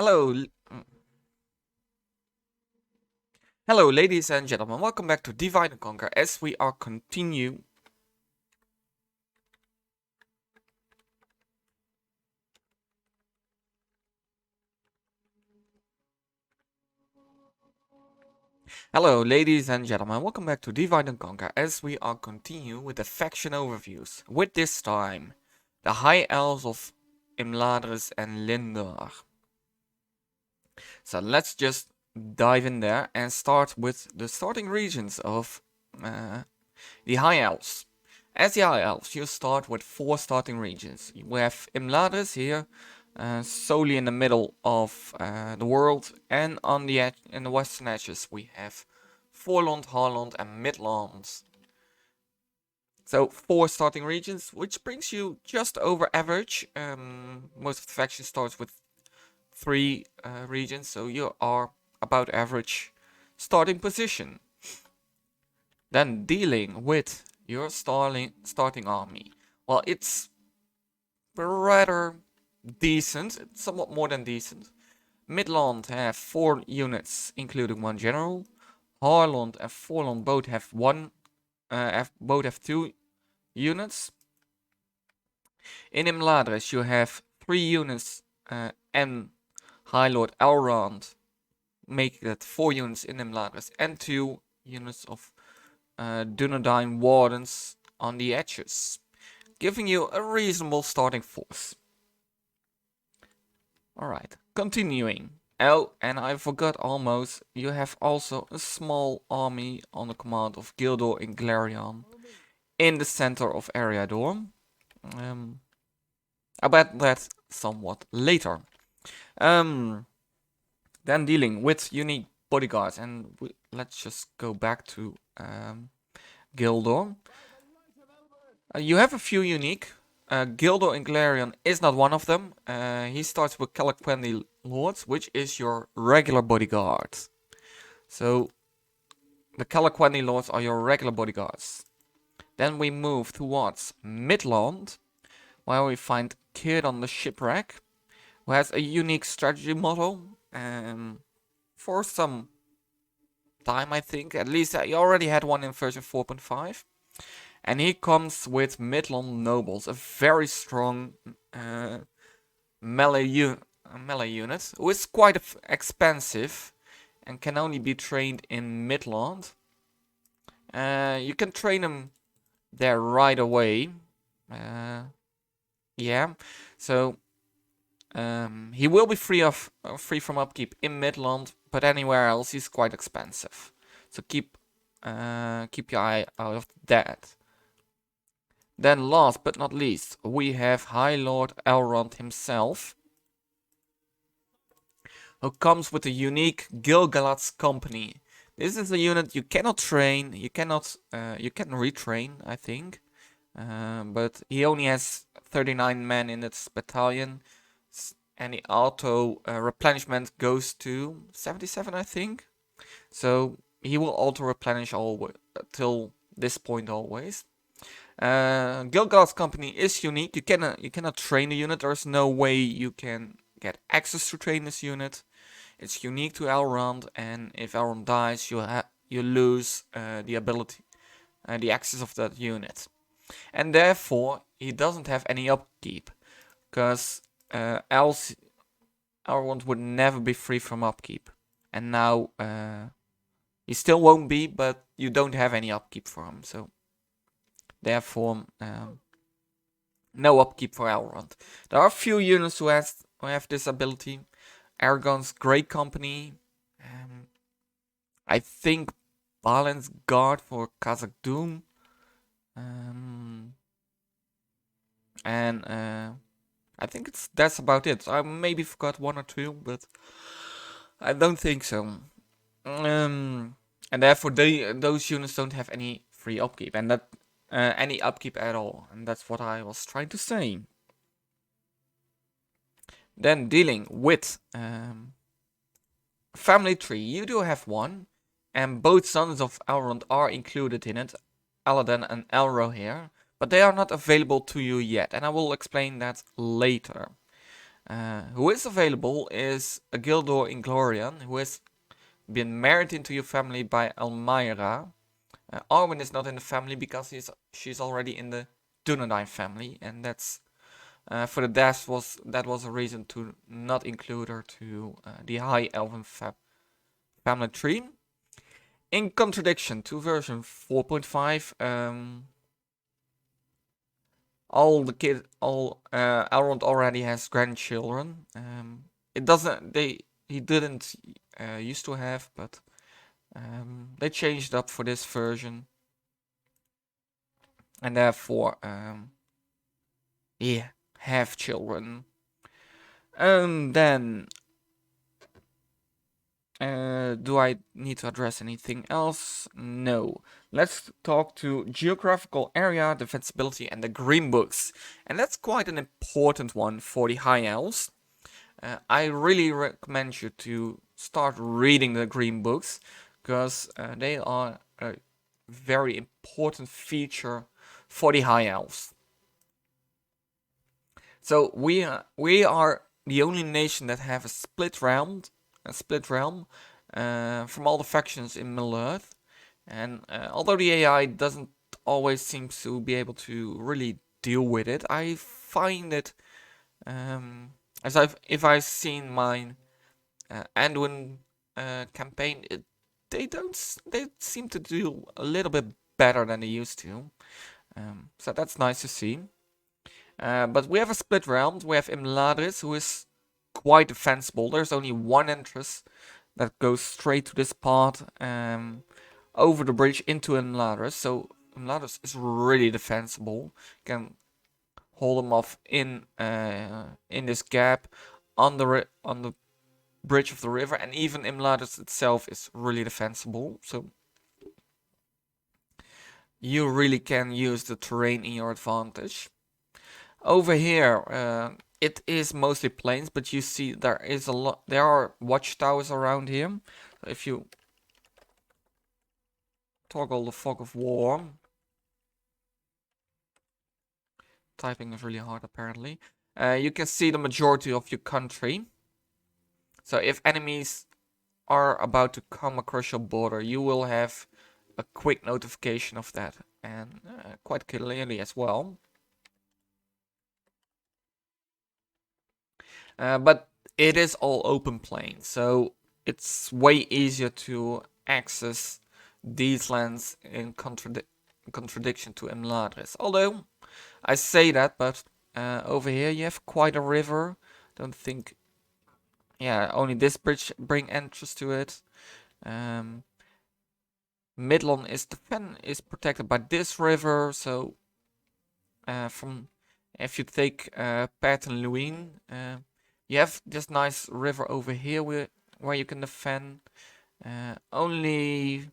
Hello, hello, ladies and gentlemen. Welcome back to Divide and Conquer as we are continue. Hello, ladies and gentlemen. Welcome back to Divide and Conquer as we are continue with the faction overviews. With this time, the High Elves of Imladris and Lindon. So let's just dive in there and start with the starting regions of the High Elves. As the High Elves, you start with 4 starting regions. We have Imladris here, solely in the middle of the world, and on the edge, in the western edges, we have Forland, Harland, and Mithlond. So 4 starting regions, which brings you just over average. Most of the factions starts with 3 regions, so you are about average starting position. Then dealing with your starting army. Well, it's rather decent. It's somewhat more than decent. Mithlond have 4 units, including 1 general. Harland and Forland both have 2 units. In Imladris you have 3 units and High Lord Elrond make that 4 units in Imladris and 2 units of Ar-Adunaim wardens on the edges, giving you a reasonable starting force. Alright, continuing. Oh, and I forgot almost, you have also a small army on the command of Gildor and Glarion in the center of Ar-Adunaim. About that somewhat later. Then dealing with unique bodyguards, and let's just go back to Gildor. You have a few unique. Gildor and Glarion is not one of them. He starts with Calaquendi Lords, which is your regular bodyguard. So the Calaquendi Lords are your regular bodyguards. Then we move towards Mithlond, where we find Círdan the Shipwreck, who has a unique strategy model. For some time, I think. At least you already had one in version 4.5. And he comes with Mithlond Nobles, a very strong melee unit, who is quite expensive and can only be trained in Mithlond. You can train him there right away. Yeah, so he will be free from upkeep in Mithlond, but anywhere else he's quite expensive. So keep your eye out of that. Then last but not least, we have High Lord Elrond himself, who comes with a unique Gil-galad's Company. This is a unit you cannot train, you can retrain, I think. But he only has 39 men in its battalion, and the auto replenishment goes to 77, I think. So he will auto replenish till this point always. Gil-galad's Company is unique. You cannot train the unit. There's no way you can get access to train this unit. It's unique to Elrond, and if Elrond dies, you lose the ability, the access of that unit, and therefore he doesn't have any upkeep, because else Elrond would never be free from upkeep, and now he still won't be, but you don't have any upkeep for him, so. Therefore, no upkeep for Elrond. There are a few units who have this ability. Aragorn's Great Company. I think Balin's Guard for Khazad-Dûm. And I think that's about it. I maybe forgot 1 or 2, but I don't think so. And therefore, those units don't have any free upkeep, and that. Any upkeep at all, and that's what I was trying to say. Then dealing with family tree, you do have one, and both sons of Elrond are included in it, Aladdin and Elrohir, but they are not available to you yet, and I will explain that later. who is available is a Gildor Inglorian, who has been married into your family by Elmira. Arwen is not in the family because she's already in the Dunedain family, and that's for the Deaths that was a reason to not include her to the High Elven family tree. In contradiction to version 4.5, Elrond already has grandchildren. It doesn't. He didn't used to have, but they changed up for this version, and therefore, yeah, have children. And then, do I need to address anything else? No. Let's talk to geographical area, defensibility, and the green books. And that's quite an important one for the High Elves. I really recommend you to start reading the green books, because they are a very important feature for the High Elves. So we are the only nation that have a split realm from all the factions in Middle-earth. And although the AI doesn't always seem to be able to really deal with it, I find it, if I've seen my Anduin campaign, they seem to do a little bit better than they used to. So that's nice to see. But we have a split realm. We have Imladris, who is quite defensible. There's only one entrance that goes straight to this part, over the bridge into Imladris. So Imladris is really defensible. You can hold them off in this gap on the bridge of the river, and even Imladris itself is really defensible. So you really can use the terrain in your advantage. Over here, it is mostly plains, but you see there are watchtowers around here. If you toggle the fog of war, typing is really hard apparently, you can see the majority of your country. So if enemies are about to come across your border, you will have a quick notification of that, and quite clearly as well. But it is all open plain, so it's way easier to access these lands in contradiction to Imladris. Although, I say that, but over here you have quite a river. Don't think... Yeah, only this bridge bring entrance to it. Mithlond is protected by this river, so if you take Lothlorien, you have this nice river over here where you can defend. Only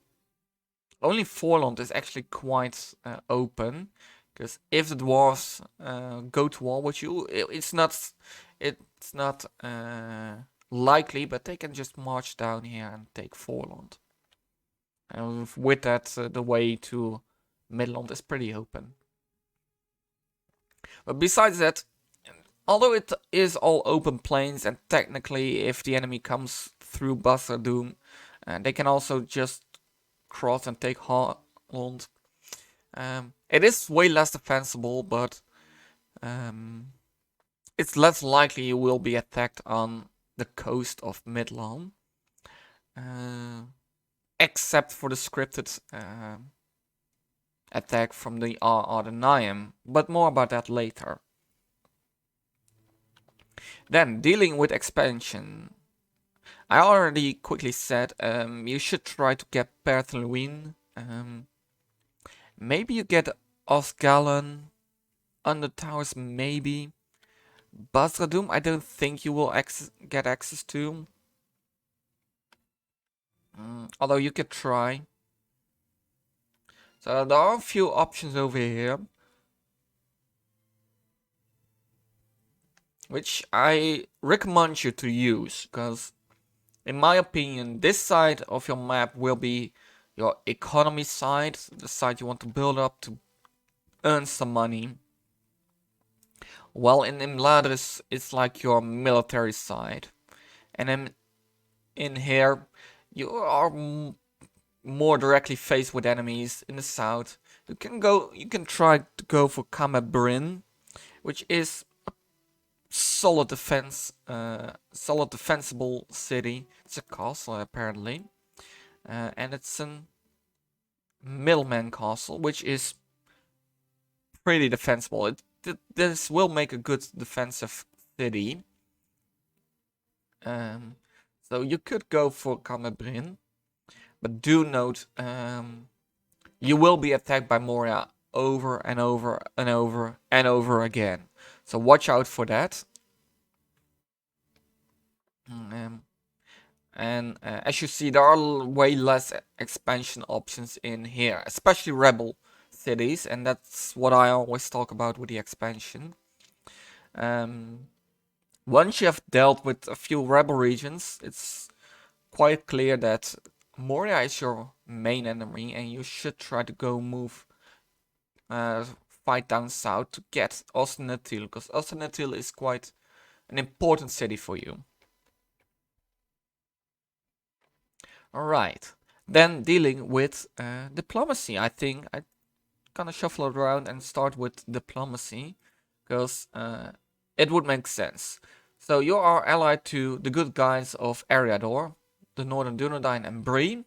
Forland is actually quite open, because if the dwarves go to war with you, it's not likely, but they can just march down here and take Forland. And with that, the way to Mithlond is pretty open. But besides that, although it is all open plains, and technically if the enemy comes through Khazad-Dûm, they can also just cross and take Holland. It is way less defensible, but it's less likely you will be attacked on the coast of Mithlond. Except for the scripted attack from the Ar-Adunaim, but more about that later. Then, dealing with expansion. I already quickly said you should try to get Lothlorien. Maybe you get Osgiliath, Under Towers, maybe. Khazad-Dûm, I don't think you will get access to. Although you could try. So there are a few options over here, which I recommend you to use, because in my opinion this side of your map will be your economy side, the side you want to build up to earn some money. Well, in Imladris, it's like your military side. And then in here, you are more directly faced with enemies in the south. You can try to go for Kamabrin, which is a solid defensible city. It's a castle apparently, and it's a middleman castle, which is pretty defensible. This will make a good defensive city. So you could go for Kamabrin, but do note you will be attacked by Moria over and over and over and over again. So watch out for that. And as you see, there are way less expansion options in here, especially rebel cities, and that's what I always talk about with the expansion. Once you have dealt with a few rebel regions, it's quite clear that Moria is your main enemy, and you should try to go fight down south to get Osnatil, because Osnatil is quite an important city for you. Alright, then dealing with diplomacy. I think I'm gonna shuffle it around and start with diplomacy, because it would make sense. So you are allied to the good guys of Eriador, the Northern Dunedain and Bree,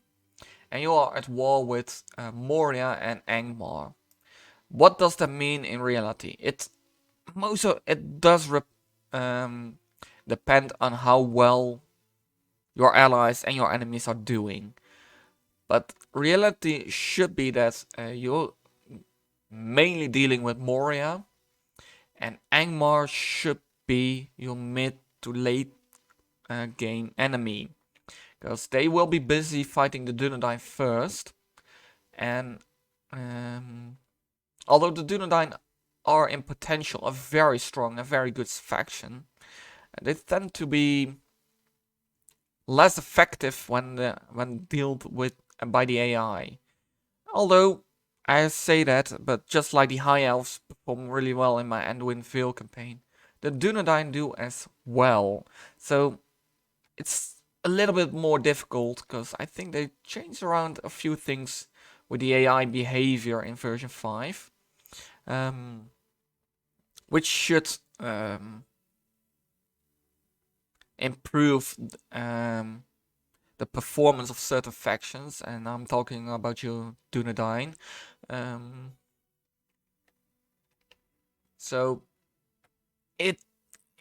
and you are at war with Moria and Angmar. What does that mean in reality? It does depend on how well your allies and your enemies are doing. But reality should be that you're mainly dealing with Moria, and Angmar should be your mid to late game enemy, because they will be busy fighting the Dunedain first. And although the Dunedain are in potential a very strong, a very good faction, they tend to be less effective when dealt with by the AI. Although I say that, but just like the High Elves perform really well in my Anduin Vale campaign, the Dunedain do as well. So it's a little bit more difficult, because I think they changed around a few things with the AI behavior in version 5. Which should improve the performance of certain factions, and I'm talking about you, Dunedain. So it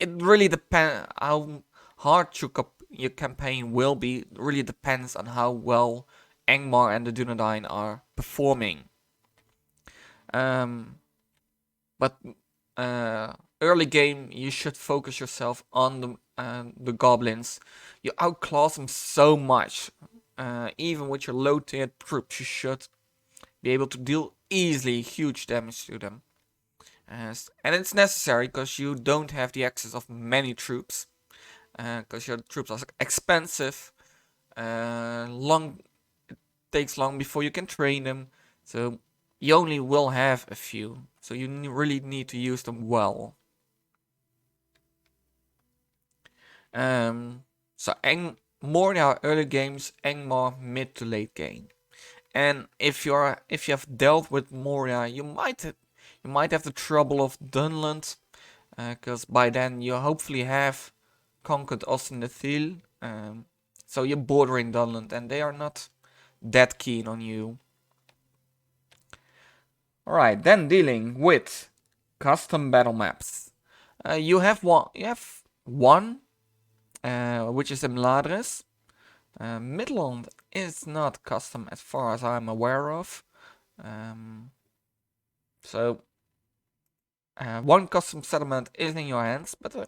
really depends how hard your campaign will be. It really depends on how well Angmar and the Dunedain are performing. But early game, you should focus yourself on the goblins. You outclass them so much. Even with your low tier troops, you should be able to deal easily huge damage to them. And it's necessary, because you don't have the access of many troops. Because your troops are expensive. It takes long before you can train them. So you only will have a few. So you really need to use them well. So Moria early games, Angmar mid to late game. And if you have dealt with Moria, you might have the trouble of Dunland, because by then you hopefully have conquered Osnathil. So you're bordering Dunland, and they are not that keen on you. Alright, then dealing with custom battle maps. You have one, which is Imladris. Mithlond is not custom as far as I'm aware of. So one custom settlement is in your hands, but there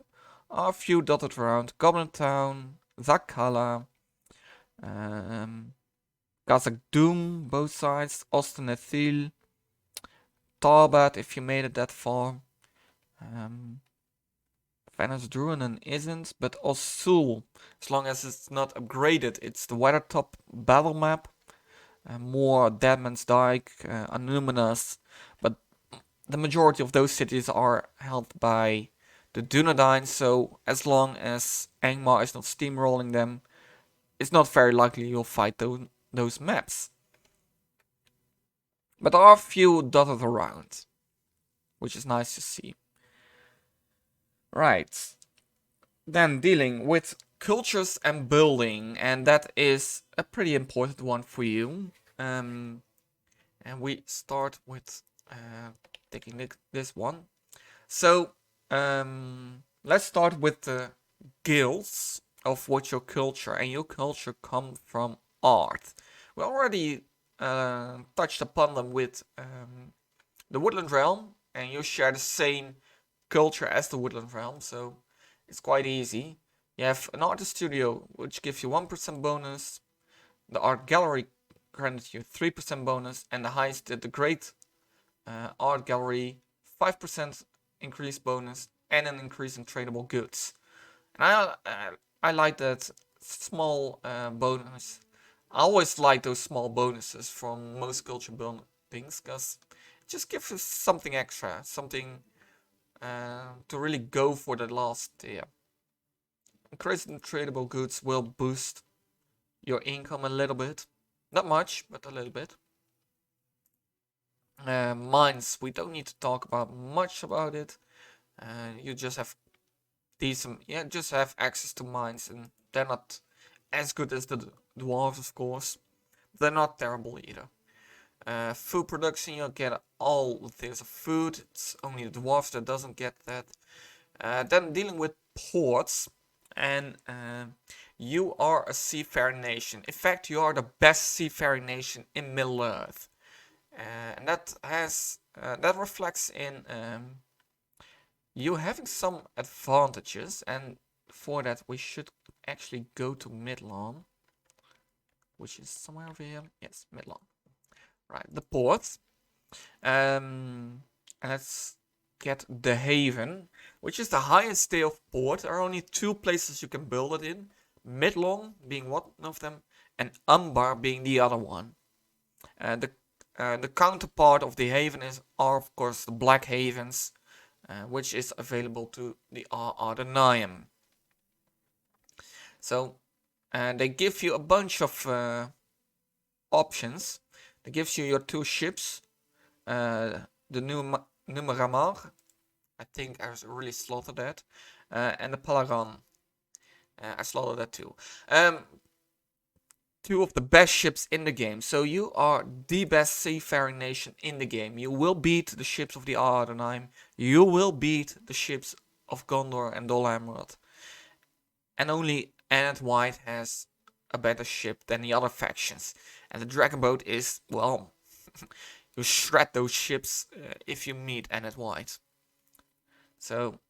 are a few dotted around. Goblin Town, Zakala, Khazad-Dûm, both sides, Ostenethil, Tarbad if you made it that far. Rhun isn't, but Osul, as long as it's not upgraded, it's the Weathertop battle map. More Deadman's Dyke, Anuminas, but the majority of those cities are held by the Dunedain, so as long as Angmar is not steamrolling them, it's not very likely you'll fight those maps. But there are a few dotted around, which is nice to see. Right. Then dealing with cultures and building, and that is a pretty important one for you. And we start with taking this one. So let's start with the guilds of what your culture, and your culture comes from art. We already touched upon them with the Woodland Realm, and you share the same culture as the Woodland Realm, so it's quite easy. You have an artist studio, which gives you 1% bonus. The art gallery grants you 3% bonus, and the highest, the great art gallery, 5% increase bonus, and an increase in tradable goods. And I like that small bonus. I always like those small bonuses from most culture buildings, because it just gives us something extra, something to really go for the last tier. Increasing tradable goods will boost your income a little bit. Not much, but a little bit. Mines, we don't need to talk about much about it. You just have decent, just have access to mines, and they're not as good as the dwarves, of course. They're not terrible either. Food production, you'll get all the things of food. It's only the dwarves that doesn't get that. Then dealing with ports, and you are a seafaring nation. In fact, you are the best seafaring nation in Middle Earth, and that has that reflects in you having some advantages. And for that, we should actually go to Mithlond, which is somewhere over here. Yes, Mithlond. Right, the port. And let's get the Haven, which is the highest tier of port. There are only 2 places you can build it in. Mithlond being one of them, and Umbar being the other one. The counterpart of the Haven are of course the Black Havens, which is available to the Ar-Adunaim. So they give you a bunch of options. They gives you your 2 ships, the Numeramar, I think I really slaughtered that, and the Palaran. I slaughtered that too. 2 of the best ships in the game. So you are the best seafaring nation in the game. You will beat the ships of the Ar-Adunaim. You will beat the ships of Gondor and Dol Amroth. And only Aneth White has a better ship than the other factions. And the Dragon Boat is, well, you shred those ships if you meet Aneth White. So,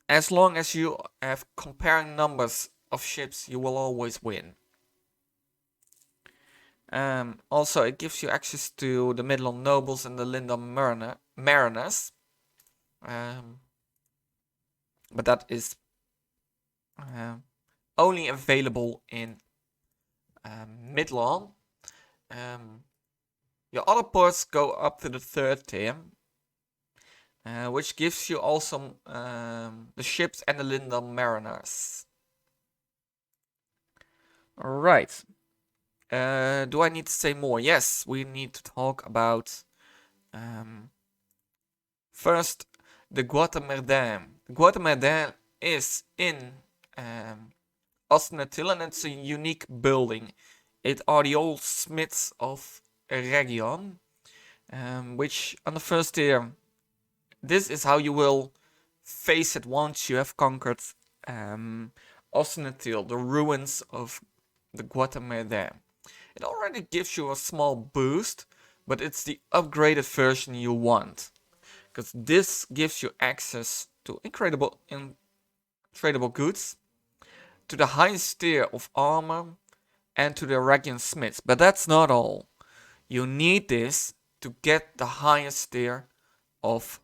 as long as you have comparing numbers of ships, you will always win. Also, it gives you access to the Mithlond nobles and the Lindon mariners. But that is only available in Mithlond. Your other ports go up to the 3rd tier, which gives you also the ships and the Lindon mariners. Alright. Do I need to say more? Yes, we need to talk about first the Guatemerdin. The Guatemerdin is in Osnatil, and it's a unique building. It are the old smiths of Region, which on the 1st tier, this is how you will face it once you have conquered Osnatil, the ruins of the Guatemerdin. It already gives you a small boost, but it's the upgraded version you want, because this gives you access to incredible tradable goods, to the highest tier of armor, and to the Region smiths. But that's not all. You need this to get the highest tier of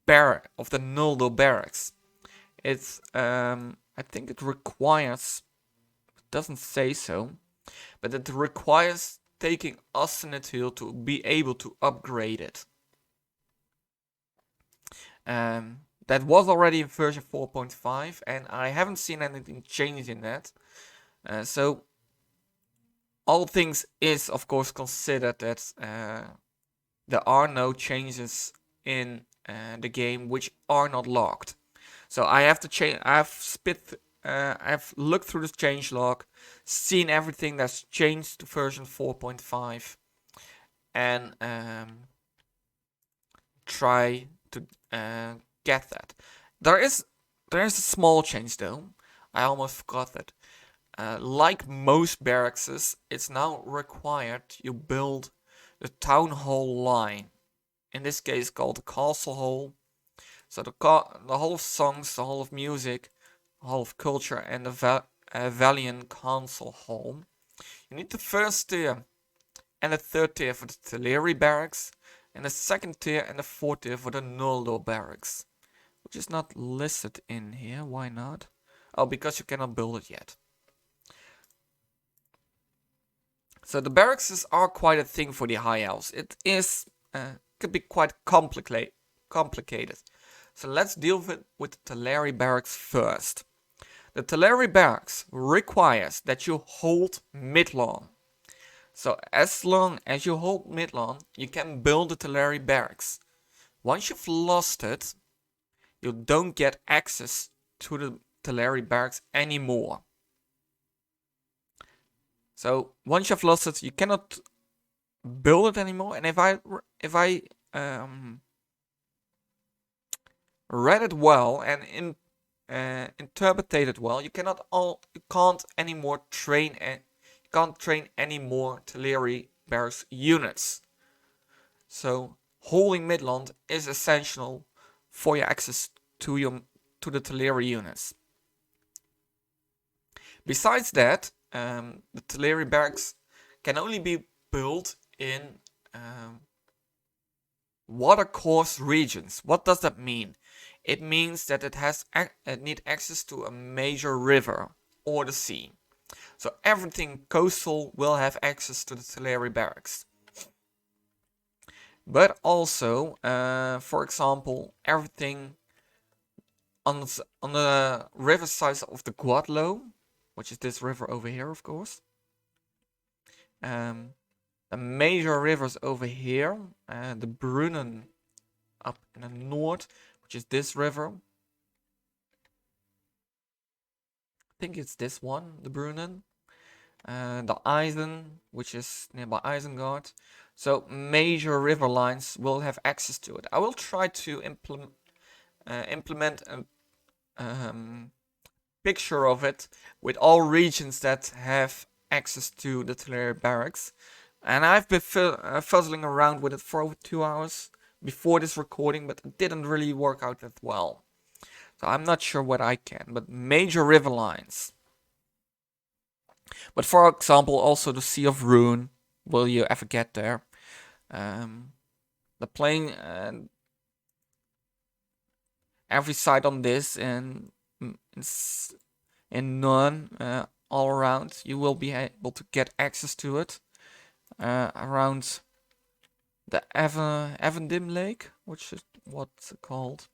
the Nuldo barracks. It's I think it requires, it doesn't say so, but it requires taking Osnatil to be able to upgrade it. That was already in version 4.5, and I haven't seen anything change in that. So all things is of course considered that there are no changes in the game which are not logged. So I have to change. I've looked through the change log, seen everything that's changed to version 4.5, and try to get that. There is a small change though. I almost forgot that. Like most barracks, it's now required you build the town hall line. In this case, called the castle hall. So the hall of songs, the hall of music, the hall of culture, and the Valiant council hall. You need the first tier and the third tier for the Teleri barracks, and the second tier and the fourth tier for the Noldor barracks, which is not listed in here. Why not? Oh, because you cannot build it yet. So the barracks are quite a thing for the high elves. It is could be quite complicated. So let's deal with the Teleri barracks first. The Teleri barracks requires that you hold Mithlond. So as long as you hold Mithlond, you can build the Teleri barracks. Once you've lost it, you don't get access to the Teleri barracks anymore. So once you've lost it, you cannot build it anymore. And if I read it well and interpreted it well, you can't anymore train any more Teleri barracks units. So holding Mithlond is essential for your access to the Teleri units. Besides that, the Teleri barracks can only be built in watercourse regions. What does that mean? It means that it needs access to a major river or the sea. So everything coastal will have access to the Teleri barracks. But also, for example, everything on the river side of the Guadlo, which is this river over here, of course. The major rivers over here, the Rhun up in the north, which is this river. I think it's this one, the Rhun. The Eisen, which is nearby Isengard. So major river lines will have access to it. I will try to implement a picture of it with all regions that have access to the Teleri barracks. And I've been fuzzling around with it for over 2 hours before this recording, but it didn't really work out that well. So I'm not sure what I can, but major river lines. But for example, also the Sea of Rhun, will you ever get there? The plain, every side on this and in none all around, you will be able to get access to it. Around the Avendim Lake, which is what's it called?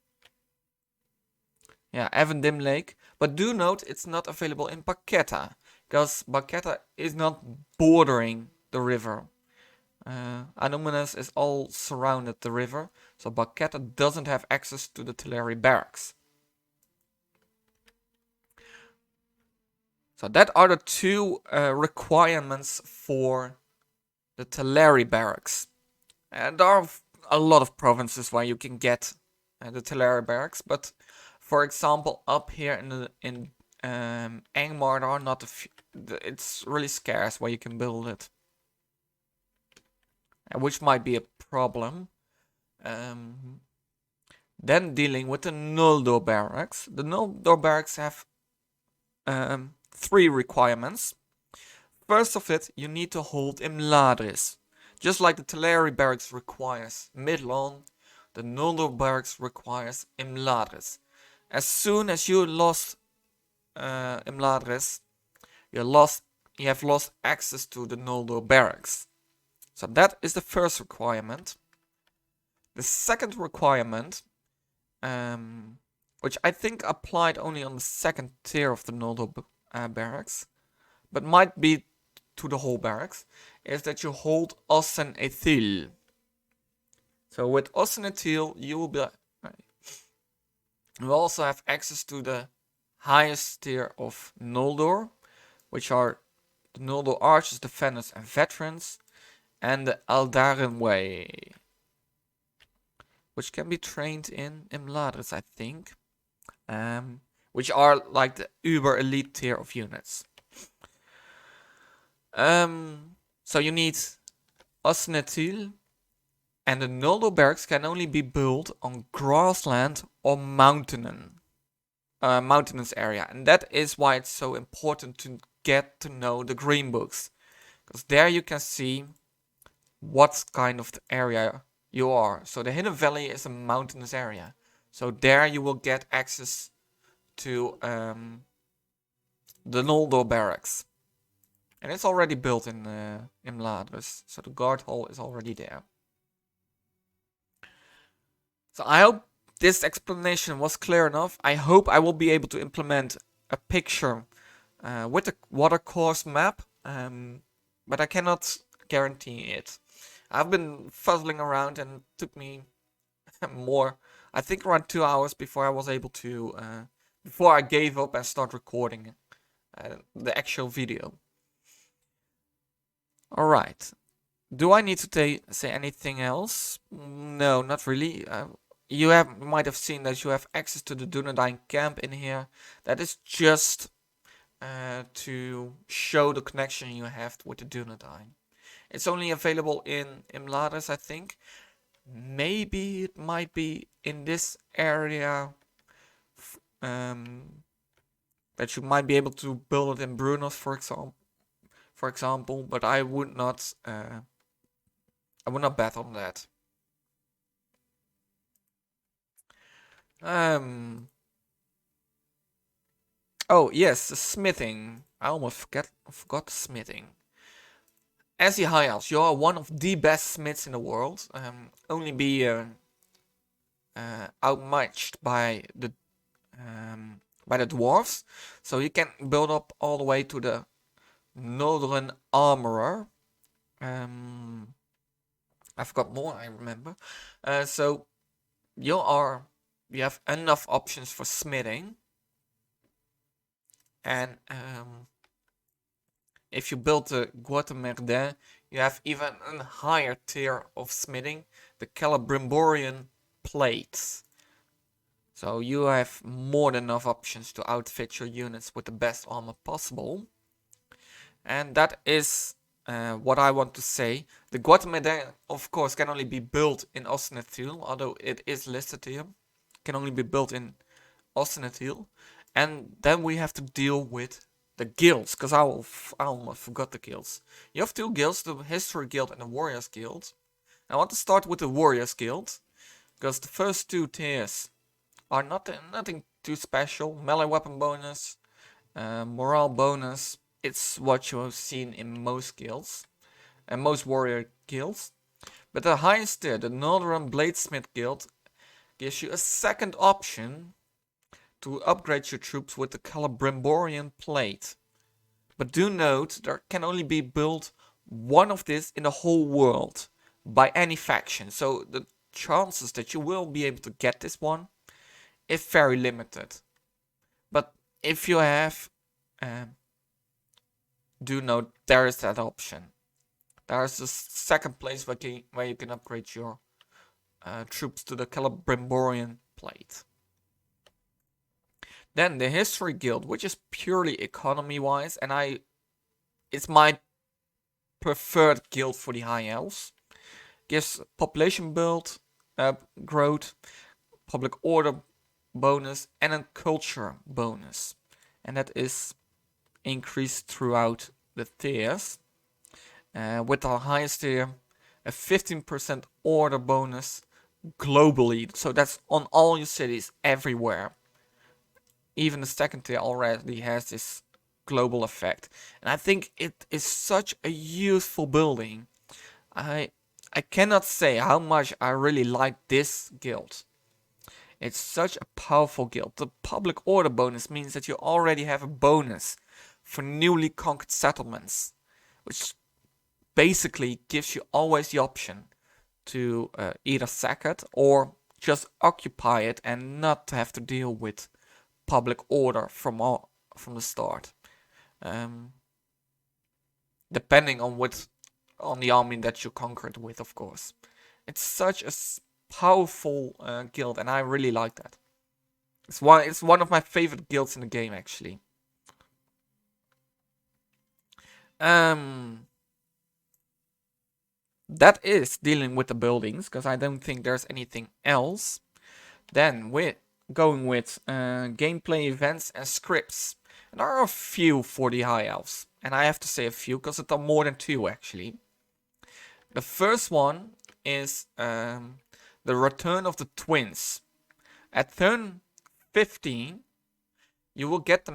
Yeah, Avendim Lake. But do note it's not available in Barketta, because Barketta is not bordering the river. Anomalous is all surrounded the river, so Barketta doesn't have access to the Teleri barracks. So that are the two requirements for the Teleri barracks. And there are a lot of provinces where you can get the Teleri barracks, but for example, up here in Angmar, there are not it's really scarce where you can build it, which might be a problem. Then dealing with the Noldor barracks. The Noldor barracks have 3 requirements. First of it, you need to hold Imladris. Just like the Teleri barracks requires Mithlond, the Noldor barracks requires Imladris. As soon as you lost Imladris, you have lost access to the Noldor barracks. So that is the first requirement. The second requirement which I think applied only on the second tier of the Noldor barracks, but might be to the whole barracks, is that you hold Ossen Ethil. So with Ossen Ethil, you will be... You also have access to the highest tier of Noldor, which are the Noldor Archers, Defenders and Veterans, and the Aldaren Way, which can be trained in Imladris, I think, which are like the uber elite tier of units. So you need Osnetil, and the Noldor barracks can only be built on grassland or mountainous area, and that is why it's so important to get to know the green books, because there you can see what kind of area you are. So the Hidden Valley is a mountainous area, so there you will get access to the Noldor barracks, and it's already built in Imladris, so the guard hall is already there. So I hope this explanation was clear enough. I hope I will be able to implement a picture with the watercourse map, but I cannot guarantee it. I've been fuzzling around and it took me more, I think around 2 hours before I was able to, before I gave up and start recording the actual video. Alright. Do I need to say anything else? No, not really. You might have seen that you have access to the Dunedain camp in here. That is just to show the connection you have with the Dunedain. It's only available in Imladris, I think. Maybe it might be in this area that you might be able to build it in Brunos, for example. But I would not bet on that. Oh yes, the smithing. I almost forgot smithing. As the High Elves, you are one of the best smiths in the world. Only be outmatched by the dwarves. So you can build up all the way to the Northern Armorer. I've got more, I remember. So you have enough options for smithing, and if you build the Guatemerdin, you have even a higher tier of smithing, the Celebrimborian plates. So you have more than enough options to outfit your units with the best armor possible. And that is what I want to say. The Guatemerdin, of course, can only be built in Osnetil, although it is listed here. Can only be built in Osnetil. And then we have to deal with the guilds, because I almost forgot the guilds. You have 2 guilds, the History Guild and the Warriors Guild. I want to start with the Warriors Guild, because the first 2 tiers are nothing too special. Melee weapon bonus, morale bonus. It's what you have seen in most guilds and most warrior guilds. But the highest tier, the Northern Bladesmith Guild, gives you a second option to upgrade your troops with the Celebrimborian plate. But do note, there can only be built one of this in the whole world by any faction. So the chances that you will be able to get this one is very limited. But if you have, do note there is that option. There is a second place where you can upgrade your troops to the Celebrimborian plate. Then the History Guild, which is purely economy-wise, and it's my preferred guild for the High Elves. Gives population build, growth, public order bonus, and a culture bonus. And that is increased throughout the tiers. With the highest tier, a 15% order bonus globally. So that's on all your cities everywhere. Even the second tier already has this global effect. And I think it is such a useful building. I cannot say how much I really like this guild. It's such a powerful guild. The public order bonus means that you already have a bonus for newly conquered settlements, which basically gives you always the option to either sack it or just occupy it and not have to deal with public order from the start. Depending on the army that you conquered with, of course. It's such a powerful guild, and I really like that. It's one of my favorite guilds in the game, actually. That is dealing with the buildings, because I don't think there's anything else. Then we're going with gameplay events and scripts. And there are a few for the High Elves. And I have to say a few, because there are more than 2, actually. The first one is the return of the twins. At turn 15, you will get the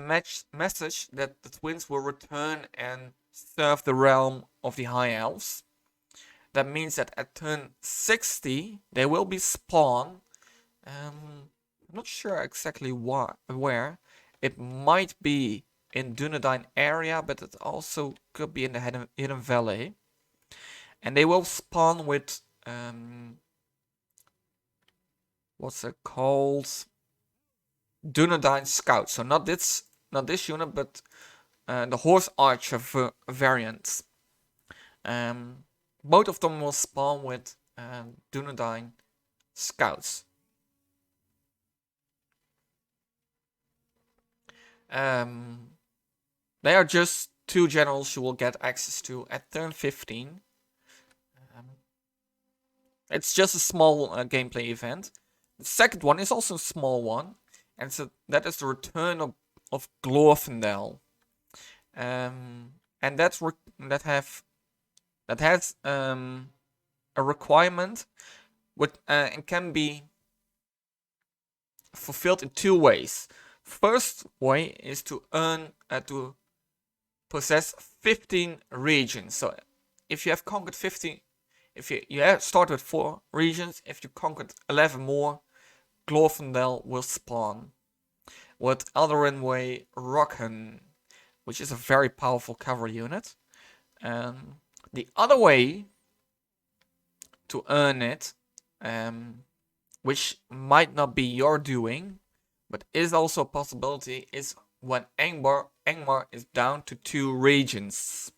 message that the twins will return and serve the realm of the High Elves. That means that at turn 60, they will be spawned. I'm not sure exactly where. It might be in Dunedain area, but it also could be in the Hidden Valley. And they will spawn with what's it called? Dunedain Scouts. So not this unit, but the Horse Archer variant. Both of them will spawn with Dunedain Scouts. They are just 2 generals you will get access to at turn 15. It's just a small gameplay event. The second one is also a small one, and so that is the return of Glorfindel. And that has a requirement and can be fulfilled in 2 ways. First way is to possess 15 regions. So if you have conquered 15, if you have started with 4 regions, if you conquered 11 more, Glorfindel will spawn. With Eldarin Rohan, which is a very powerful cavalry unit. The other way to earn it, which might not be your doing, but is also a possibility, is when Angmar is down to 2 regions.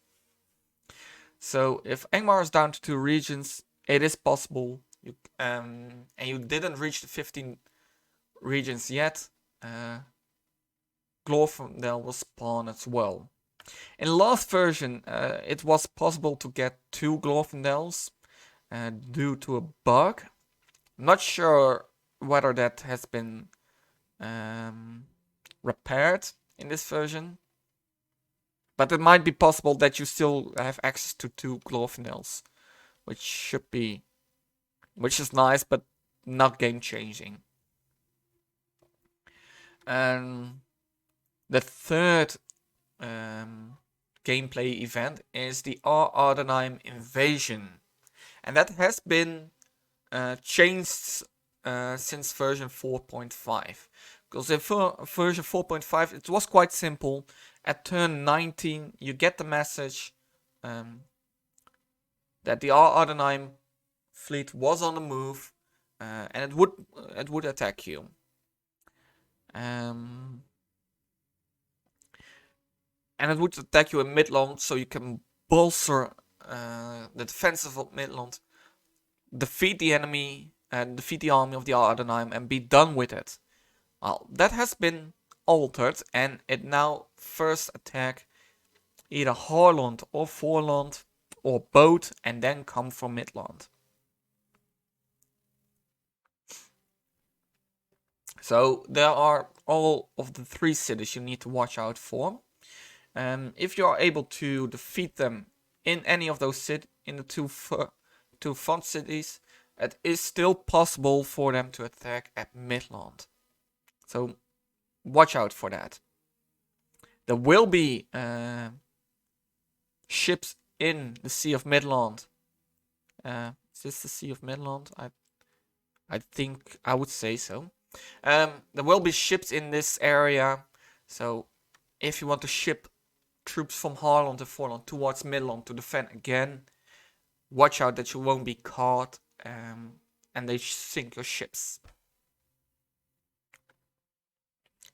So if Angmar is down to 2 regions, it is possible. And you didn't reach the 15 regions yet. Glorfindel will spawn as well. In the last version, it was possible to get 2 Glorfindels due to a bug. Not sure whether that has been repaired in this version, but it might be possible that you still have access to 2 Glorfindels, which is nice, but not game changing. And the third gameplay event is the Ar-Adunaim invasion, and that has been changed since version 4.5. Because in version 4.5 it was quite simple. At turn 19 you get the message that the Ar-Adunaim fleet was on the move, and it would attack you. And it would attack you in Mithlond, so you can bolster the defenses of Mithlond, defeat the enemy, and defeat the army of the Ar-Adunaim, and be done with it. Well, that has been altered, and it now first attack either Harland or Forland, or both, and then come from Mithlond. So there are all of the 3 cities you need to watch out for. If you are able to defeat them in any of those in the two front cities, it is still possible for them to attack at Mithlond. So watch out for that. There will be ships in the Sea of Mithlond. Is this the Sea of Mithlond? I think I would say so. There will be ships in this area, so if you want to ship troops from Harland and Forland towards Mithlond to defend again, watch out that you won't be caught and they sink your ships.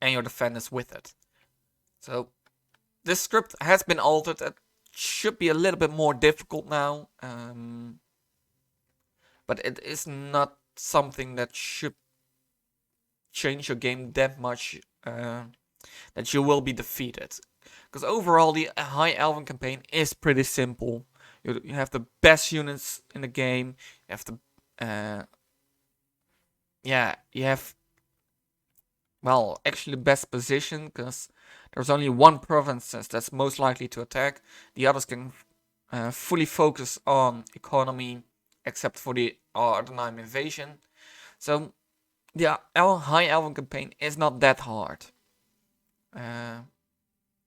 And your defenders with it. So this script has been altered. It should be a little bit more difficult now. But it is not something that should change your game that much that you will be defeated. Because overall the High Elven campaign is pretty simple. You have the best units in the game. You have the you have, well, actually the best position, because there's only one province that's most likely to attack. The others can fully focus on economy, except for the Ar-Adunaim invasion. So the High Elven campaign is not that hard,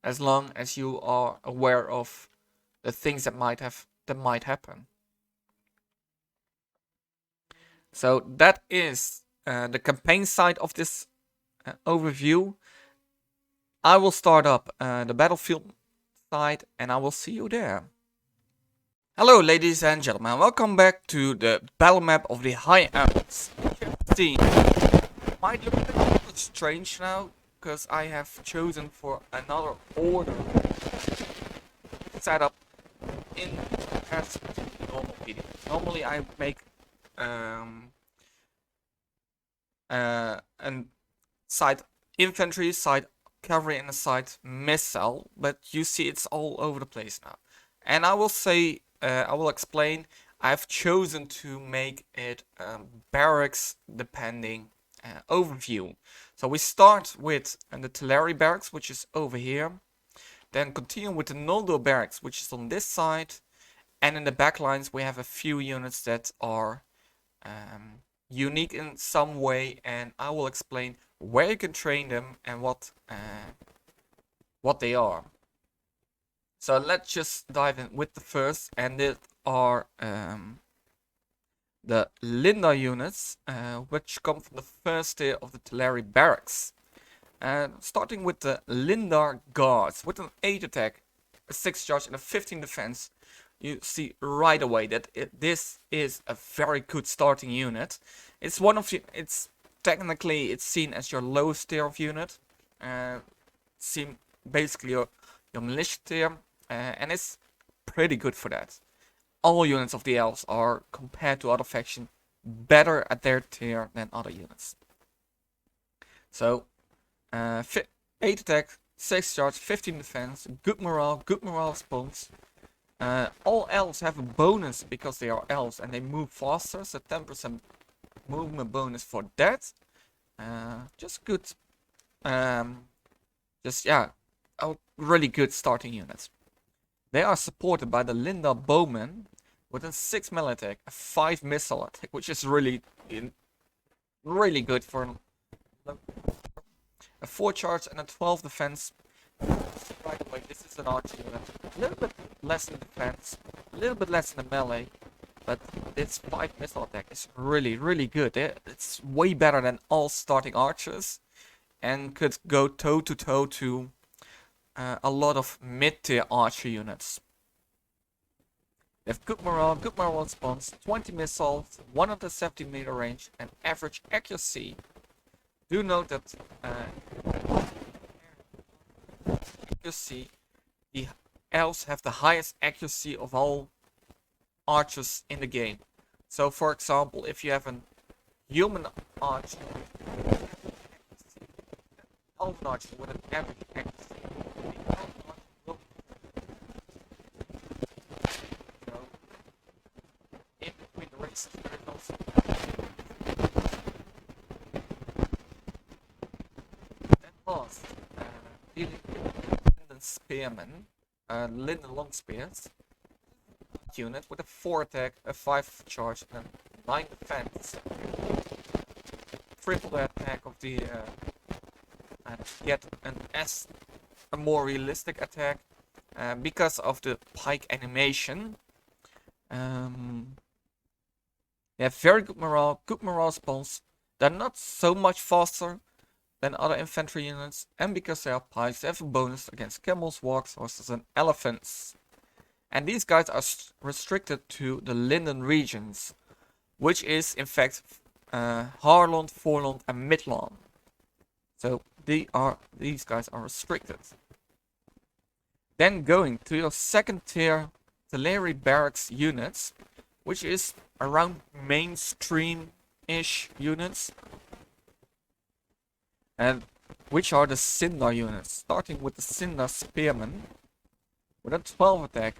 as long as you are aware of the things that might happen. So that is the campaign side of this overview. I will start up the battlefield side, and I will see you there. Hello ladies and gentlemen, welcome back to the battle map of the High Elves. Might look a bit strange now, because I have chosen for another order setup in comparison to the normal video. Normally I make a side infantry, side cavalry, and a side missile, but you see it's all over the place now. And I will say, I will explain, I've chosen to make it barracks depending overview. So we start with the Teleri barracks, which is over here. Then continue with the Noldor barracks, which is on this side. And in the backlines we have a few units that are unique in some way, and I will explain where you can train them and what they are. So let's just dive in with the first, and it are the Lindon units, which come from the first tier of the Teleri barracks. Starting with the Lindar guards, with an 8 attack, a 6 charge, and a 15 defense. You see right away that this is a very good starting unit. It's one of it's seen as your lowest tier of unit. Basically your militia tier, and it's pretty good for that. All units of the elves are, compared to other factions, better at their tier than other units. So 8 attack, 6 charge, 15 defense, good morale response. All elves have a bonus because they are elves and they move faster, so 10% movement bonus for that. Just good. A really good starting unit. They are supported by the Linda Bowman with a 6 melee attack, a 5 missile attack, which is really good for a 4 charge and a 12 defense. Right away, this is an archer unit. A little bit less in defense, a little bit less in the melee, but this 5 missile attack is really good. It's way better than all starting archers, and could go toe to toe to a lot of mid-tier archer units. They have good morale response, 20 missiles, 170 meter range, and average accuracy. Do note that accuracy, the elves have the highest accuracy of all archers in the game. So for example, if you have a human archer, elven archer with an average accuracy, the elven archer will in between the races, there is also then last, dealing with Lindon Spearmen, Lindon Long Spears unit with a 4 attack, a 5 charge, and a 9 defense. Triple the attack of the and get a more realistic attack because of the pike animation. They have very good morale response. They're not so much faster than other infantry units, and because they are pikes, they have a bonus against camels, wargs, horses, and elephants. And these guys are restricted to the Lindon regions, which is in fact Haarland, Voorland, and Mithlond. So these guys are restricted. Then going to your second tier artillery barracks units, which is around mainstream-ish units, and which are the Sindar units, starting with the Sindar Spearmen with a 12 attack,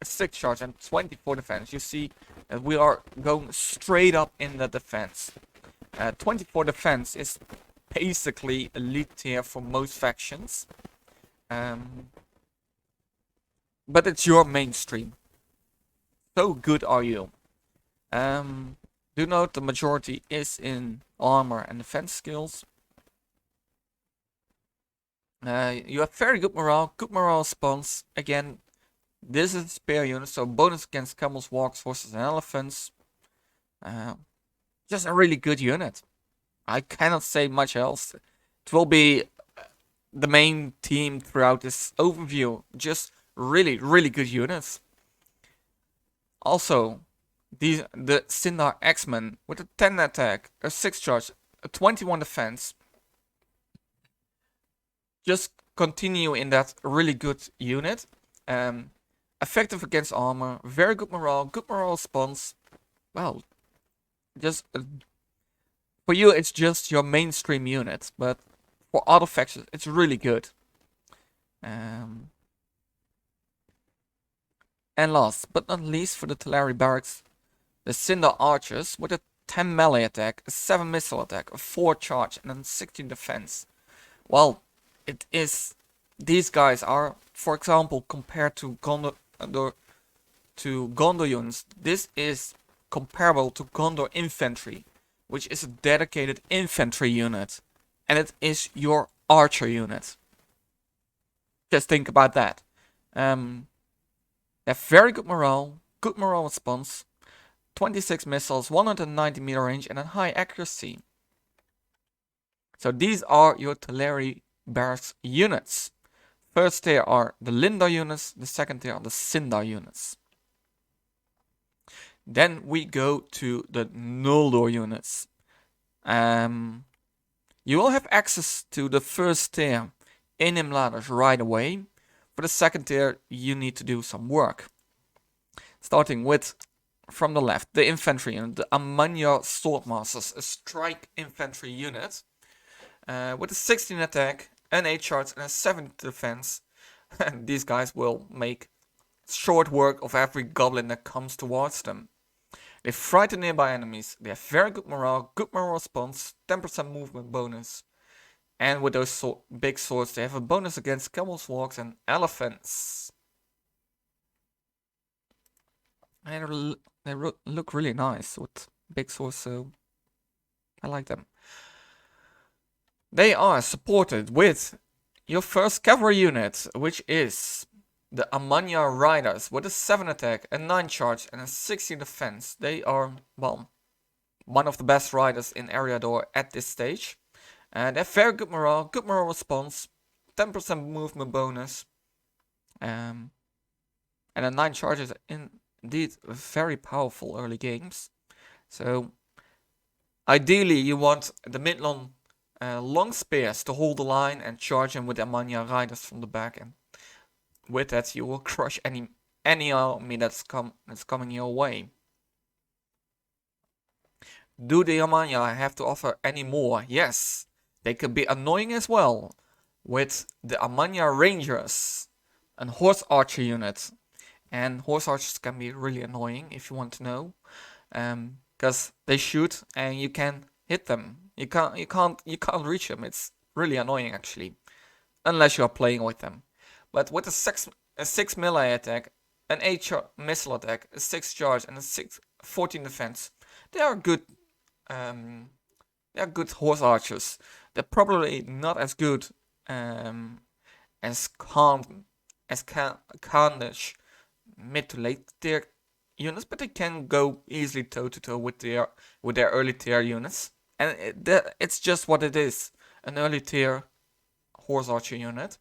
a 6 charge, and 24 defense. You see that we are going straight up in the defense. 24 defense is basically elite tier for most factions. But it's your mainstream. So good are you. Do note the majority is in armor and defense skills. You have very good morale response. Again, this is a spear unit, so bonus against camels, wargs, horses, and elephants. Just a really good unit. I cannot say much else. It will be the main theme throughout this overview. Just really, really good units. Also, the Sindar X-Men with a 10 attack, a 6 charge, a 21 defense. Just continue in that really good unit. Effective against armor, very good morale response. Well, just for you it's just your mainstream unit, but for other factions it's really good. And last but not least, for the artillery barracks, the Sindar Archers with a 10 melee attack, a 7 missile attack, a 4 charge, and a 16 defense. Well, it is. These guys are, for example, compared to Gondor units, this is comparable to Gondor infantry, which is a dedicated infantry unit, and it is your archer unit. Just think about that. They have very good morale response, 26 missiles, 190 meter range, and a high accuracy. So these are your artillery barracks units. First tier are the Lindon units, the second tier are the Sindar units. Then we go to the Noldor units. You will have access to the first tier in Imladris right away. For the second tier, you need to do some work. Starting with, from the left, the infantry unit, the Amanya Swordmasters, a strike infantry unit. With a 16 attack, an 8 charge, and a 7 defense. And these guys will make short work of every goblin that comes towards them. They frighten nearby enemies, they have very good morale response, 10% movement bonus. And with those big swords, they have a bonus against camels, wargs, and elephants. And they look really nice with big swords, so I like them. They are supported with your first cavalry unit, which is the Amanya Riders with a 7 attack, a 9 charge, and a 16 defense. They are, well, one of the best riders in Ar-Adunaim at this stage. And they have very good morale response, 10% movement bonus, and a 9 charge is indeed very powerful early games. So ideally you want the Mithlond long spears to hold the line and charge in with the Amanya Riders from the back, and with that you will crush any army that's coming your way. Do the Amanya have to offer any more? Yes. They could be annoying as well, with the Amanya Rangers, an horse archer unit. And horse archers can be really annoying if you want to know, because they shoot and you can hit them. You can't reach them. It's really annoying actually, unless you are playing with them. But with a 6 melee attack, an 8 missile attack, a 6 charge, and a 14 defense, they are good. They are good horse archers. They're probably not as good as Khandish mid to late tier units, but they can go easily toe to toe with their early tier units. And it's just what it is. An early tier horse archer unit.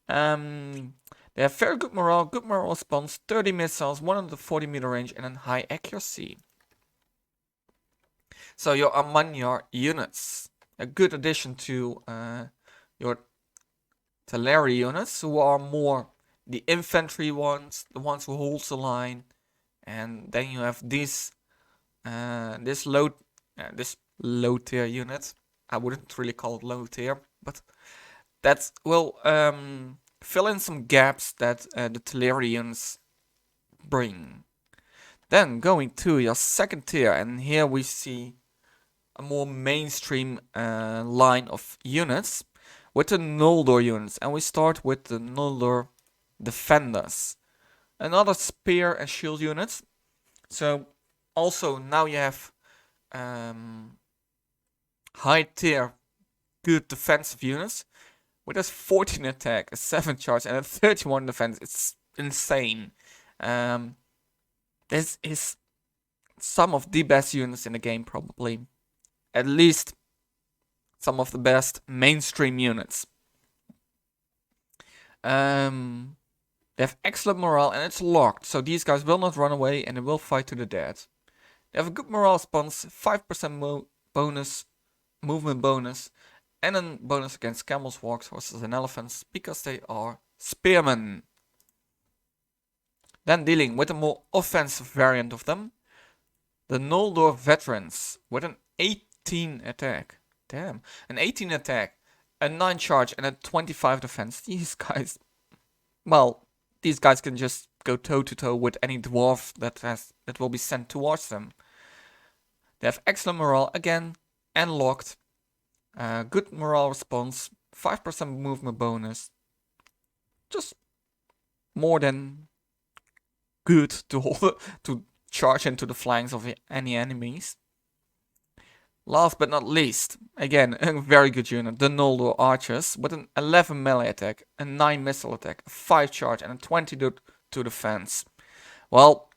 They have very good morale response, 30 missiles, 140 meter range, and a high accuracy. So your Amanyar units, a good addition to your Teleri units, who are more the infantry ones, the ones who hold the line, and then you have this low tier unit. I wouldn't really call it low tier, but that will fill in some gaps that the Teleri units bring. Then going to your second tier, and here we see a more mainstream line of units with the Noldor units, and we start with the Noldor Defenders. Another spear and shield units. So also now you have high tier good defensive units with a 14 attack, a 7 charge, and a 31 defense. It's insane. This is some of the best units in the game, probably. At least some of the best mainstream units. They have excellent morale and it's locked, so these guys will not run away and they will fight to the death. They have a good morale response, 5% bonus, movement bonus, and a bonus against camels, walks, horses, and elephants because they are spearmen. Then dealing with a more offensive variant of them, the Noldor Veterans with an 18 attack. Damn, an 18 attack, a 9 charge, and a 25 defense. These guys, well, these guys can just go toe to toe with any dwarf that will be sent towards them. They have excellent morale again and locked. Good morale response, 5% movement bonus. Just more than good to charge into the flanks of any enemies. Last but not least, again, a very good unit, the Noldor Archers, with an 11 melee attack, a 9 missile attack, a 5 charge, and a 20 to defense. Well,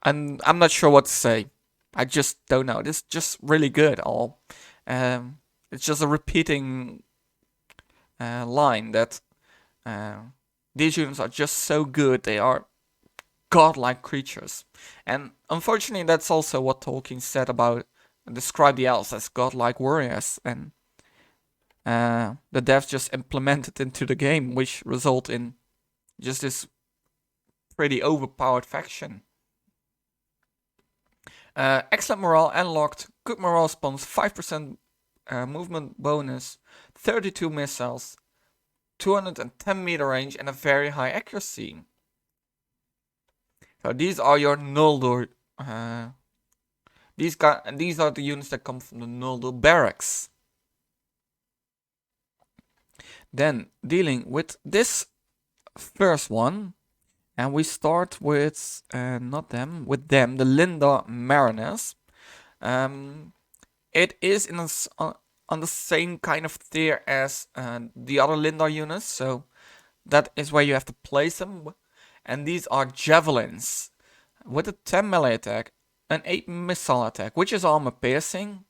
I'm not sure what to say. I just don't know. This is just really good. It's just a repeating line that these units are just so good. They are godlike creatures. And unfortunately, that's also what Tolkien said about describe the elves as godlike warriors, and the devs just implemented into the game, which result in just this pretty overpowered faction. Excellent morale unlocked, good morale response, 5% movement bonus, 32 missiles, 210 meter range, and a very high accuracy. So these are your Noldor. These are the units that come from the Noldor barracks. Then dealing with this first one, and we start with with them, the Lindon Mariners. It is on the same kind of tier as the other Lindon units, so that is where you have to place them. And these are javelins with a 10 melee attack, an 8 missile attack, which is armor piercing,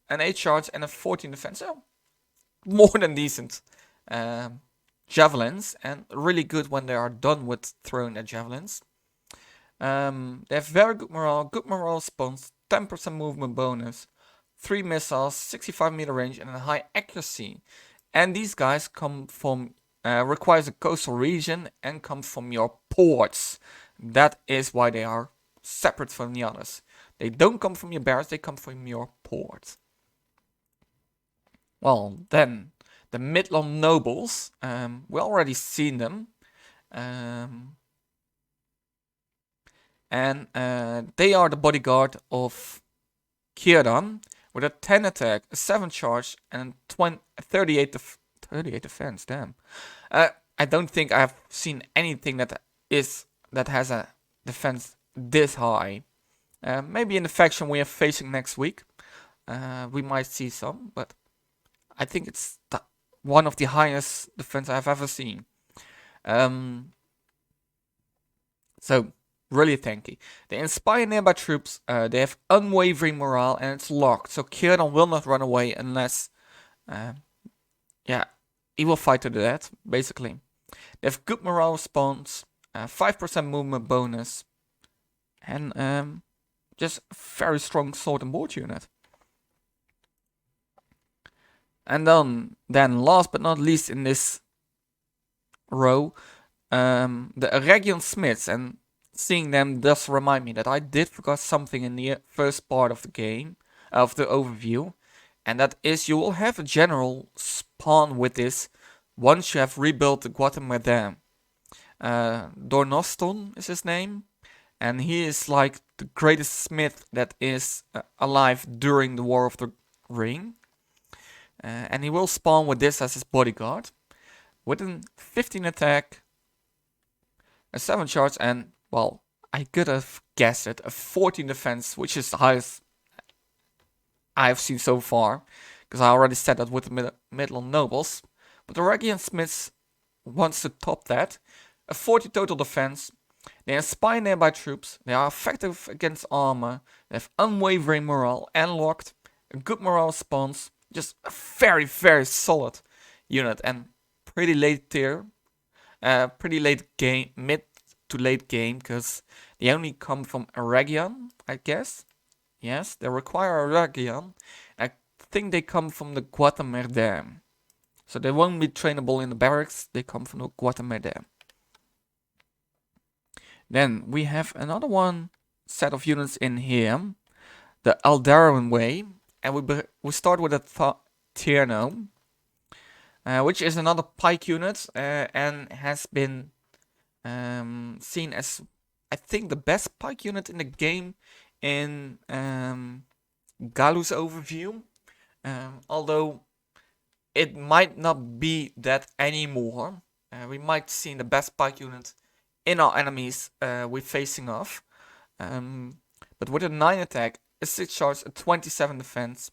an 8 charge, and a 14 defense. So more than decent javelins, and really good when they are done with throwing their javelins. They have very good morale response, 10% movement bonus, 3 missiles, 65 meter range, and a high accuracy. And these guys come from requires a coastal region and come from your ports. That is why they are separate from the others. They don't come from your barracks, they come from your port. Well, then the Mithlond nobles, we already seen them. And they are the bodyguard of Círdan with a 10 attack, a 7 charge, and a 38 defense. Damn. I don't think I have seen anything that has a defense this high. Maybe in the faction we are facing next week, we might see some, but I think it's one of the highest defense I've ever seen. So really tanky. They inspire nearby troops, they have unwavering morale, and it's locked. So Kieran will not run away unless, yeah, he will fight to the death, basically. They have good morale response, 5% movement bonus, and just very strong sword and board unit. And then last but not least in this row, the Aragian Smiths, and seeing them does remind me that I did forget something in the first part of the game, of the overview, and that is you will have a general spawn with this once you have rebuilt the Guatemala. Dornoston is his name, and he is like the greatest smith that is alive during the War of the Ring. And he will spawn with this as his bodyguard, with a 15 attack, a 7 charge, and, well, I could have guessed it, a 14 defense, which is the highest I've seen so far, because I already said that with the Mithlond nobles. But the Aragian Smiths wants to top that, a 40 total defense. They inspire nearby troops, they are effective against armor, they have unwavering morale and locked, a good morale response, just a very, very solid unit, and pretty late tier, pretty late game, mid to late game, because they only come from Aragian, I guess. Yes, they require Aragian. I think they come from the Guatemala. So they won't be trainable in the barracks, they come from the Guatemala. Then we have another one set of units in here, the Aldaran Way, and we start with a Tierno, which is another pike unit, and has been seen as, I think, the best pike unit in the game in Galu's overview, although it might not be that anymore. We might see the best pike unit in our enemies we're facing off. But with a 9 attack, a 6 charge, a 27 defense,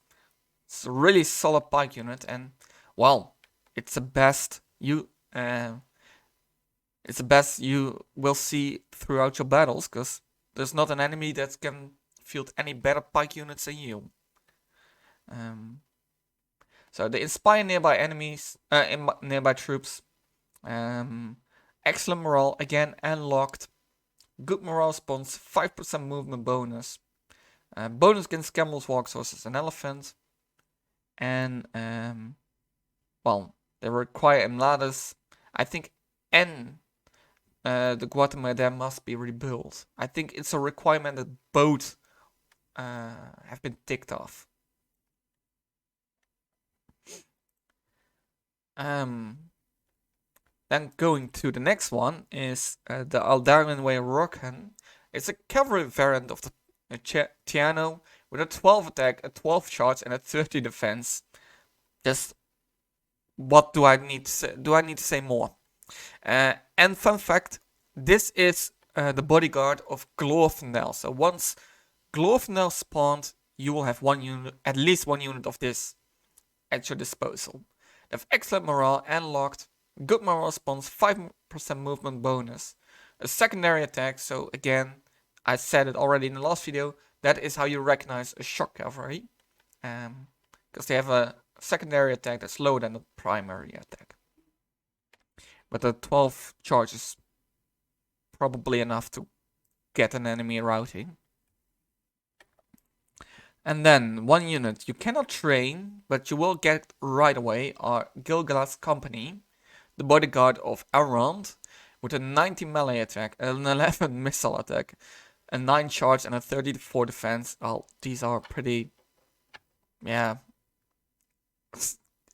it's a really solid pike unit, and, well, it's the best you will see throughout your battles, because there's not an enemy that can field any better pike units than you. So they inspire nearby enemies, nearby troops. Excellent morale again and locked. Good morale response, 5% movement bonus. Bonus against camels, walks, horses, and elephants. And well, they require Imladris. I think, and the Guatemala must be rebuilt. I think it's a requirement that both have been ticked off. Then going to the next one is the Aldaran Way Rohan. It's a cavalry variant of the Tiano with a 12 attack, a 12 charge, and a 30 defense. Just what do I need to say? Do I need to say more? And fun fact, this is the bodyguard of Glorfindel. So once Glorfindel spawned, you will have one unit, at least one unit of this at your disposal. They have excellent morale and locked, good morale response, 5% movement bonus, a secondary attack. So again, I said it already in the last video, that is how you recognize a shock cavalry, because they have a secondary attack that's lower than the primary attack. But the 12 charge is probably enough to get an enemy routing. And then one unit you cannot train, but you will get right away, are Gil-galad's Company, the bodyguard of Elrond, with a 90 melee attack, an 11 missile attack, a 9 charge, and a 34 defense. Well, these are pretty, yeah,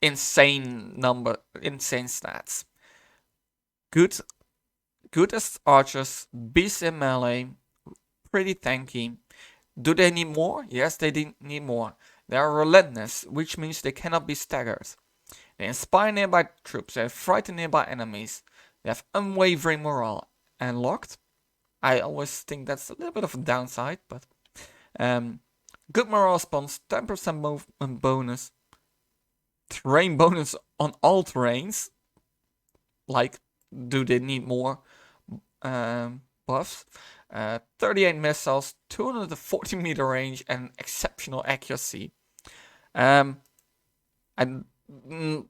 insane stats. Good as archers, beasts in melee, pretty tanky. Do they need more? Yes, they need more. They are relentless, which means they cannot be staggered. They inspire nearby troops, they frighten nearby enemies, they have unwavering morale and locked. I always think that's a little bit of a downside, but good morale response, 10% movement bonus, terrain bonus on all terrains. Like, do they need more buffs? 38 missiles, 240 meter range, and exceptional accuracy. I'm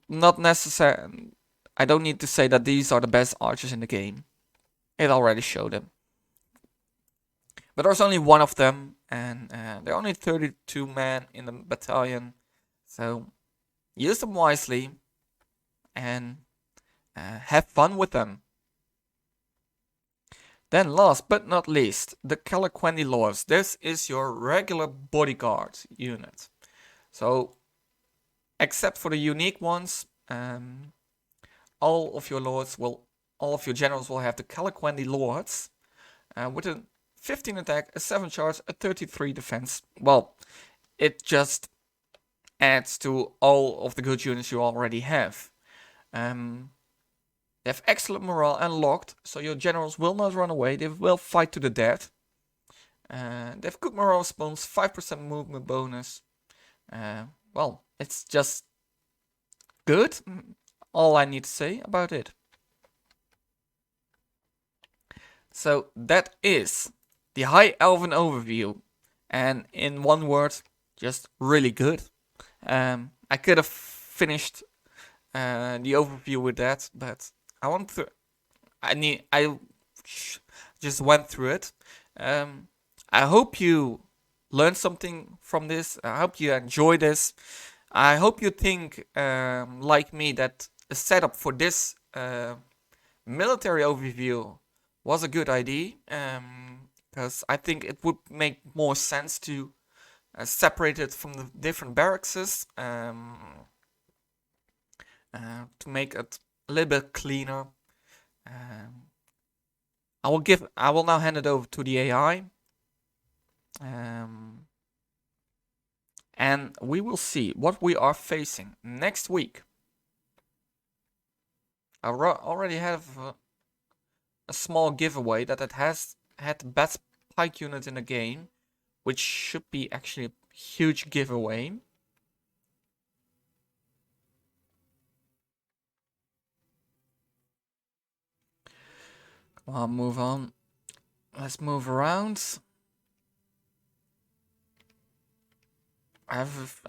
not necessary. I don't need to say that these are the best archers in the game. It already showed them. But there's only one of them, and there are only 32 men in the battalion. So use them wisely and have fun with them. Then last but not least, the Calaquendi Lords. This is your regular bodyguard unit. So, except for the unique ones, all of your generals will have the Calaquendi Lords with a 15 attack, a 7 charge, a 33 defense. Well, it just adds to all of the good units you already have. They have excellent morale and locked, so your generals will not run away. They will fight to the death. They have good morale response, 5% movement bonus. Well, it's just good. All I need to say about it. So that is the High Elven overview. And in one word, just really good. I could have finished the overview with that, but I just went through it. I hope you learned something from this. I hope you enjoy this. I hope you think, like me, that the setup for this military overview was a good idea. Because I think it would make more sense to separate it from the different barracks. To make it a little bit cleaner. I will now hand it over to the AI. And we will see what we are facing next week. I already have a small giveaway that it has had the best pike unit in the game, which should be actually a huge giveaway. I'll move on. Let's move around. I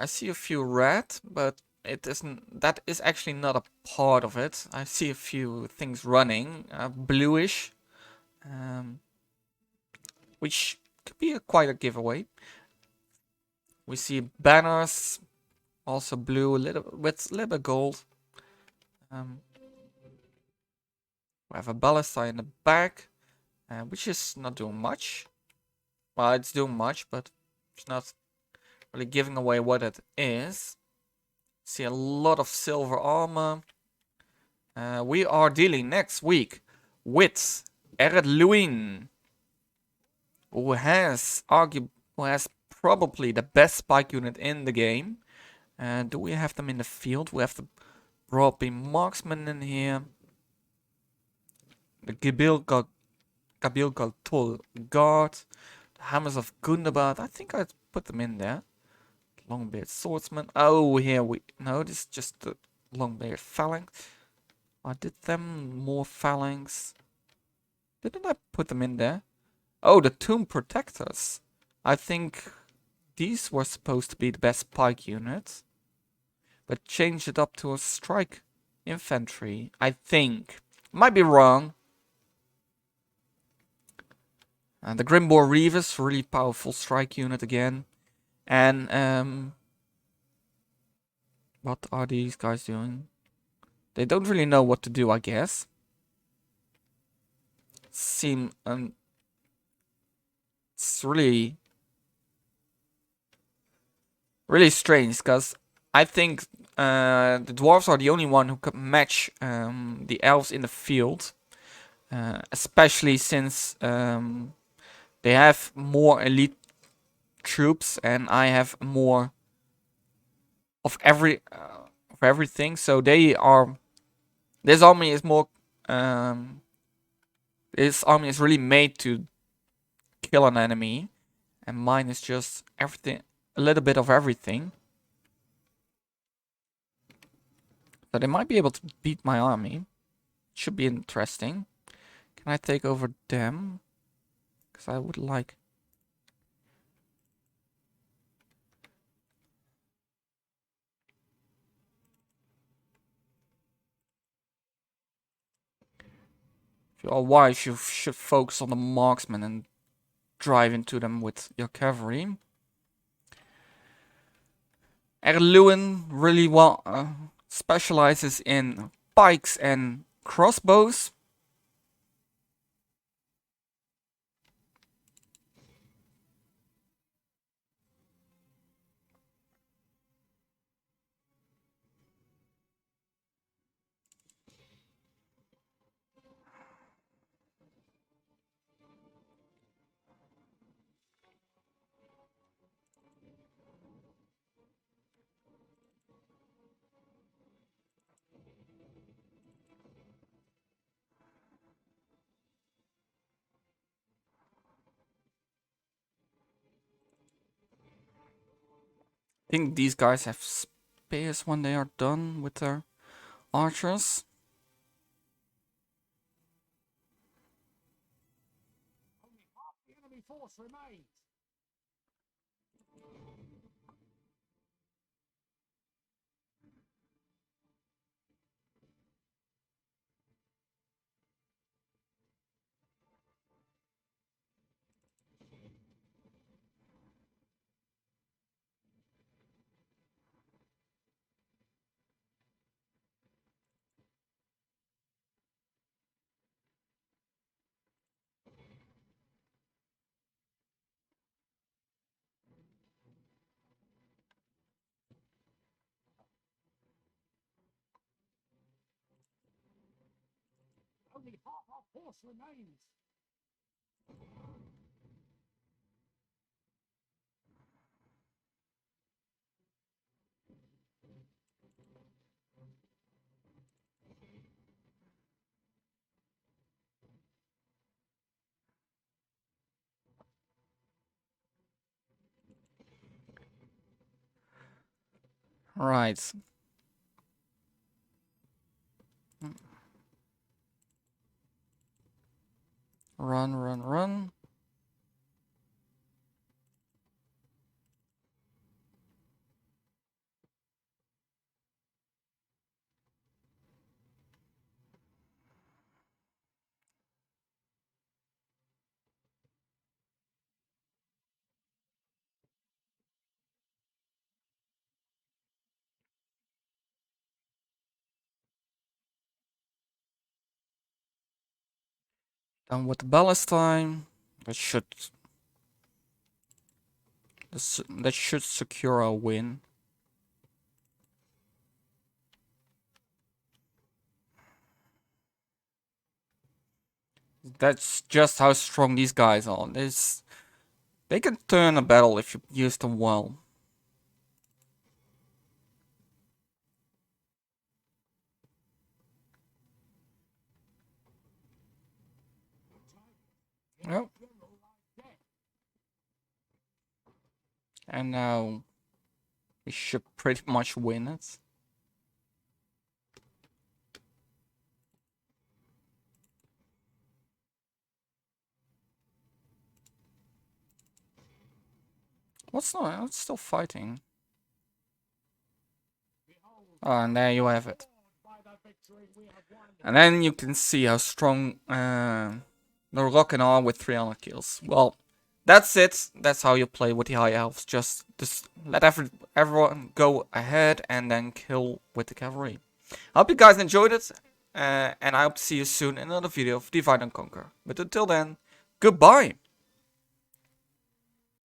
see a few red, but it isn't. That is actually not a part of it. I see a few things running, bluish, which could be quite a giveaway. We see banners, also blue, with a little bit gold. We have a ballista in the back, which is not doing much. Well, it's doing much, but it's not really giving away what it is. See a lot of silver armor. We are dealing next week with Ar-Adunaim, who has probably the best spike unit in the game. Do we have them in the field? We have the broadbeam marksman in here. The Gabil Galtol guard. The hammers of Gundabad. I think I put them in there. Longbeard swordsman. Oh, here no, this is just the Longbeard phalanx. I did them more phalanx. Didn't I put them in there? Oh, the tomb protectors. I think these were supposed to be the best pike unit, but changed it up to a strike infantry. I think. Might be wrong. And the Grimbor Reavers, really powerful strike unit again. And what are these guys doing? They don't really know what to do, I guess. It's really strange, because I think the dwarves are the only one who can match the elves in the field, especially since they have more elite troops and I have more of everything. So this army is more. This army is really made to kill an enemy, and mine is just everything, a little bit of everything. So they might be able to beat my army. Should be interesting. Can I take over them? Because I would like... If you are wise, you should focus on the marksmen and drive into them with your cavalry. Erluin really well specializes in pikes and crossbows. I think these guys have spears when they are done with their archers. Only half the enemy force remains. Only half our force remains. Right. Run, run, run. Done with the ballast time. That should secure a win. That's just how strong these guys are. They can turn a battle if you use them well. Yep. And now we should pretty much win it. What's not? It's still fighting. Oh, and there you have it. And then you can see how strong the Rohan are with 300 kills. Well, that's it. That's how you play with the High Elves. Just let everyone go ahead and then kill with the cavalry. I hope you guys enjoyed it. And I hope to see you soon in another video of Divide and Conquer. But until then, goodbye.